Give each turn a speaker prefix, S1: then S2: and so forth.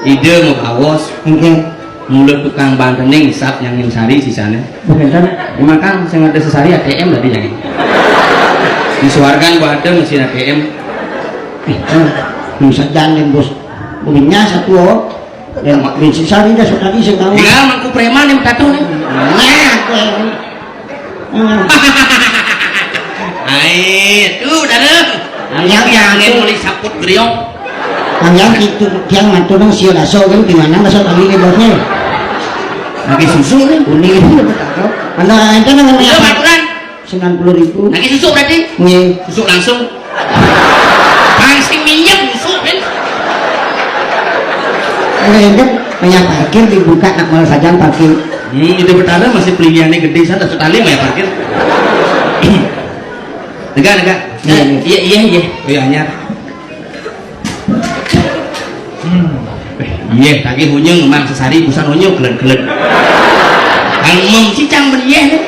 S1: ide mau awas mulut tukang bantening sap yang sari sisanya
S2: bukan
S1: emang kan saya ada sesari ATM tadi jangan disuarkan gua ada mesin ATM
S2: bisa jalan bos belinya satu dan bensin sari dah sudah bisa tahu
S1: tinggal mangku preman yang tato nih tuh darah yang mulai saput geriong
S2: yang itu yang mantu nang sia daso kan gimana daso tadi ni bosnya
S1: lagi susu nih
S2: kuning itu dapat tahu anda ente nang
S1: iya maturan
S2: 90.000
S1: lagi susu berarti
S2: nih
S1: susu langsung langsung minyak susu kan
S2: ente banyak parkir dibuka nak mal saja parkir
S1: itu pertanda masih pilihannya gede sana sekali mah ya parkir negara iya nyar iya kaki hunyeng emang sesari busan hunyeng gelet-gelet kang mem cicang berieh